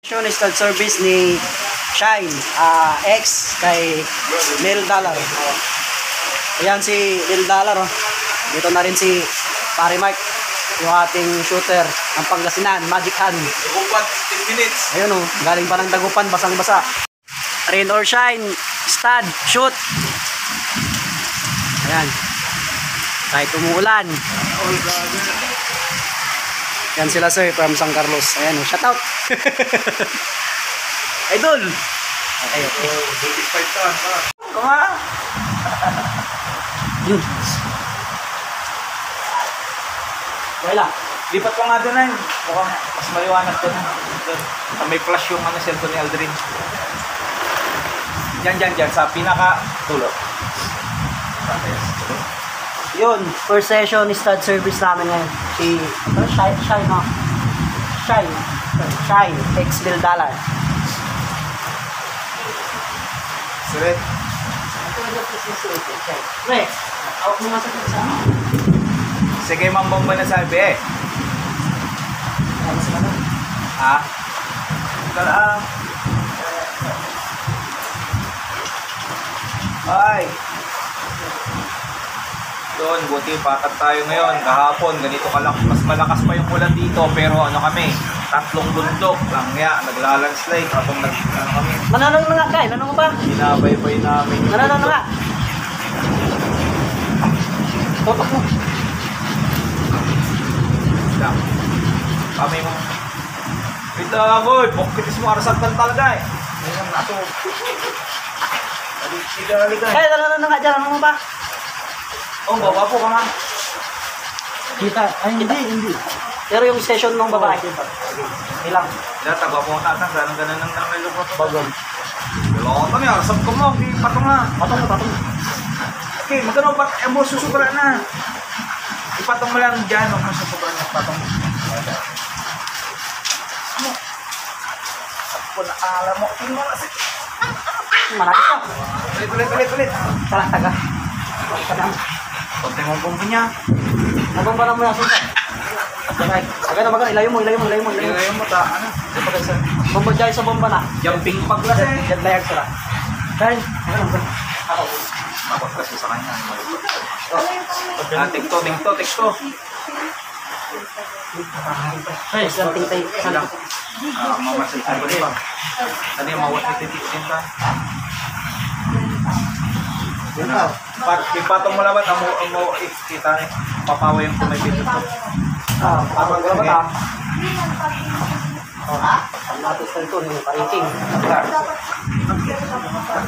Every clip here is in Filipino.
Installed service ni Shine, ex kay Lil Dollar. Ayan si Lil Dollar, oh. Dito na rin si Pare Mark, yung ating shooter ng Pangasinan, Magic Hand. Dagupan, 10 minutes. Ayun, oh, galing pa ng Dagupan, basang-basa. Rain or shine, stud, shoot. Ayan. Kahit umuulan. Yan sila sir from San Carlos. Ayan, shout out. Idol. Okay, okay. Kuma. Yun. Okay lang. Lipat ko nga doon ay. Mukhang mas maliwanag doon. May flash yung cellphone ni Aldrin. Diyan. Sa pinaka-tulo. Yun, first session stud service namin ngayon. Si Shine, no? Shine, ex Lil Dollar. Sulit. Pre, out mo nga sa pizza. Sige, mambomba na sabi eh. Ha? Kala. Ay. Doon, buti pakat tayo ngayon. Kahapon, ganito kalak. Mas malakas pa yung ulan dito. Pero ano kami, 3 bundok lang ya. Naglalandslide. Habang kami. Mananong na nga kayo, ano mo ba? Binabaybay namin. Mananong na nga. Topak mo. Lang. Kami mo. Ito, boy. Pokpitis mo arasagtan talaga eh. Ngayon, nato. Liga. Eh, ano na nga dyan, ano mo ba? Oh, baba po ka man. Kita, ay hindi. Pero yung session ng babae. Ilang? Data, baba mo tatang. Ganang nang may lupot. Bagong. Lota niya, arasag ko mo. Di patong na. Patong. Okay, magkano ba? Mo susubra na. Ipatong mo lang dyan. Huwag mo susubra na. Patong. Ano? Ako na alam mo. Tingnan mo kasi. Malaki ka. Ulit. Talang taga. Konti mong bumbu niya. Nabang parang mo yung asunta. Agad, ilayo mo. Ilayo mo ta. Ano? Bomba dyan sa bomba na. Jumping paglas eh. Dyan layag sila. Dahil, ako. Takot kasi sa kanya. Tekto. Ay, isang tingtay. Lang. Mamasin ko ba? Ano yung mawat ititin ka? Ipatong mo labat, amo kita ni papawa yung kumipit ito. Parang labat ha. Ang natis na ito, yung pariking.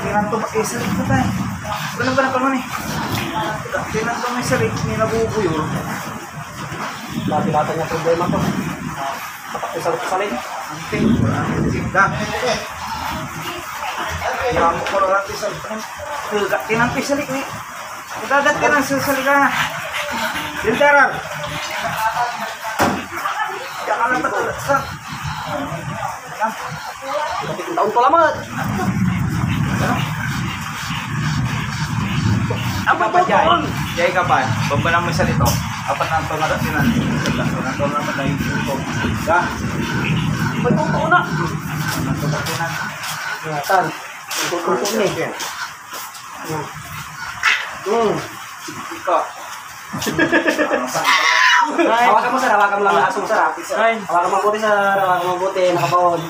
Kailan ito mag-isalit na tayo. Ganun ba na pa man eh? Kailan ito may salit, may nabubuyol. Labi-lata niya problema to. Kapag isalit. Kamu ko lang pisal. Tugat tinang pisalik ni. Tugat ka ng sasalik ka. Dildarar. Jangan lang betul. Taon ko lamang. Apa pa jay? Jay kapan? Bambanang mo sa nito. Apat na ito na tinan. Ito na matay ito. Da. Pagkukuha na. Tinan. Ingatan. Pagkukuha ni. Ika. Hawakan mo sir, hawakan mo lang asong sir. Hawakan mo mabuti sir, hawakan mo mabuti, nakabaon.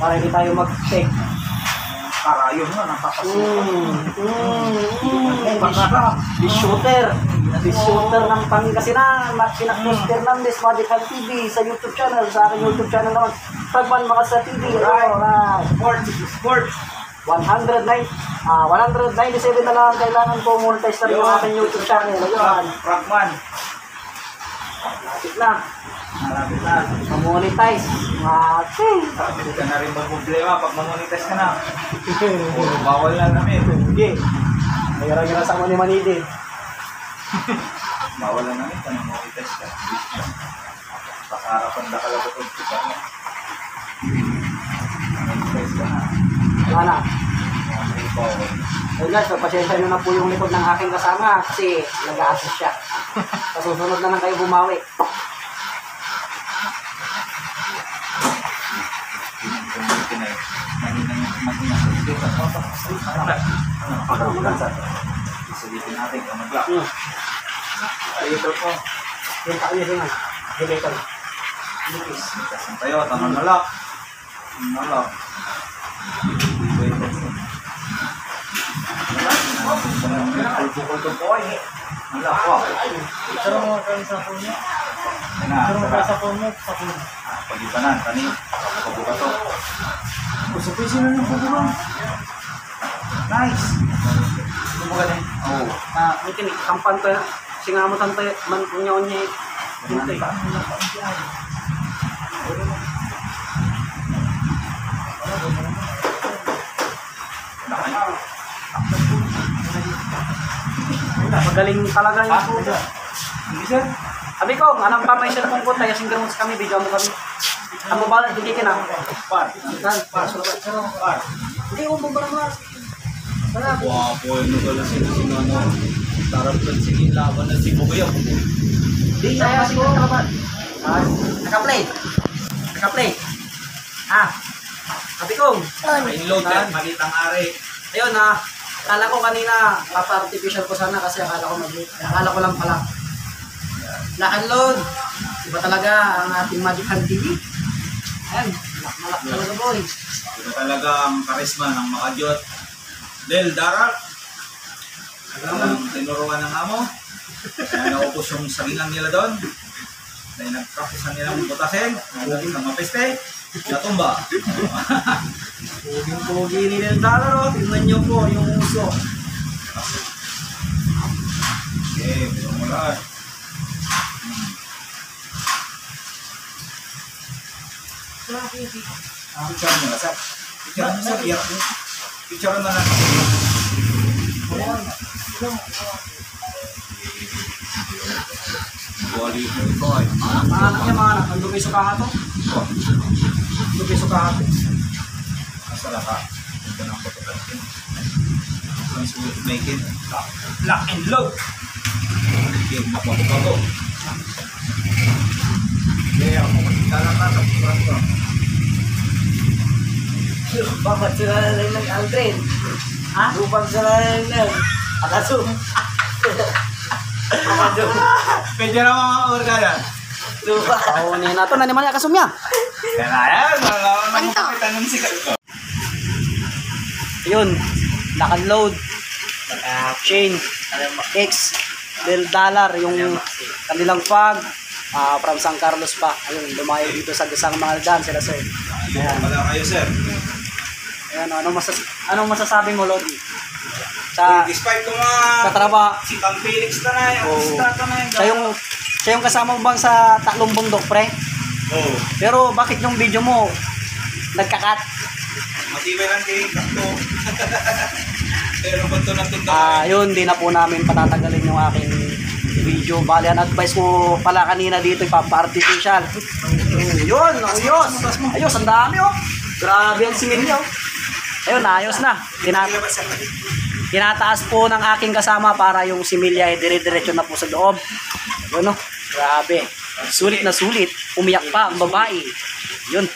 Para hindi tayo mag-take. Karayon na nakakasukan. Di shooter ng Pangasinan, Pinaknos Fernandez, Magic Hand TV sa YouTube channel, sa aking YouTube channel naman, Tagman Makasa TV. Sports. 197 na lang kailangan ko monetize na rin yung aking YouTube channel. Ayun. Rockman. Lapit na. Ma-monetize. Hindi ka na rin problema pag ma-monetize ka na. Bawal na namin. Sige. Mayroon sa mo ni Manidi. Bawal na namin kung ma-monetize ka. Pasarapan na kalabotod ko sa mga. Ma-monetize ka na. Ano? Ayun guys, pagpasensya nyo na po yung likod ng aking kasama kasi nag-a-assist siya. Sa susunod na lang kayo bumawi. natin ay mahina. Sulitin natin, kamagla. Ito po. Yung tayo rin nga. Hilator. Kasan tayo, tanong malak. Malak. Bukol to po eh. Malak po. Pero mo kayo sa phone mo. Pero mo sa phone mo. Sa phone mo. Pag-ibanan, kani. Pagbuka to. Sa pwede na yung phone mo. Nice. Bubuka din. Oo. Mungkin kampan to. Singa mo tanto man unya-unya. Hintay. Magaling talaga yung puto. Hindi sir. Sabi ko, anong pa may cellphone ko tayo singgang kami, video mo kami. Ang mobile, hindi ka na. Par. Par. Hindi ko mobile mo. Wapo, ano pala sino ano. Tarap lang sige laban na si Bugayaw. Hindi, saya siguro nakapan. Naka-play. Naka-play. Sabi ko, Inload yan, malitang ari. ayun akala ko kanina, papa-artificial ko sana kasi akala ko lang pala. Na-unload. Iba talaga ang ating Magic Hand TV. Ayan, malak talaga boy. Ito talaga ang karisma ng Makajot. Del Darak. Ang tinuruan ng amo. Kaya naupos yung sagingan nila doon. Dahil nag-practice nilang butasin. Nagagin ng mapiste. Natumba. Puging-pugi ni Del Dollar. Tingnan nyo po yung uso. Okay, pero mula. Picture mo na sir. Picture mo sir. Picture na lang. Bali mo ito ay. Mga anak niya, mga anak. Ang dumi sukaha to. Dumi sukaha to. Nasa laka. Ito na ang pagkakasin. Ang sulit make it. Lock and load. Okay, mapapago. Okay, ako magkakalang na sa pagkakasin ko. Bakit sila lang ng Aldrin? Lupang sila lang. Akasum. Akasum. Pwede na mga organan. Lupa. Paunin na to. Naniman niya akasum niya. Kaya na yan. Malaman na mo kapitan ng sikat ko. Yun. Naka-load. Chain. X. Del Dollar. Yung kanilang fog. From San Carlos pa. Ayun. Lumayo dito sa Gasang Maldan. Sila sir. Ayan. Wala kayo sir. Ayan. Anong masasabi mo, Lodi? Sa Despite ko nga trabaho. si Cam Felix na na yung start na yung Siya yung kasama mo bang sa tatlong bundok, pre? Oo. Pero bakit yung video mo nagkakat? Matibay lang kayo kakto. Pero kung ito na tunda. Yun, di na po namin patatagalin yung aking video. Bali, ang advice ko pala kanina dito, ipapa-artificial. Yun, ayos. Ayos, ang dami oh. Grabe ang similyo. Ayun, ayos na. Tinataas po ng aking kasama para yung similya ay dire-diretso na po sa loob. Yun oh, grabe. Sulit na sulit. Umiyak pa ang babae. Yun.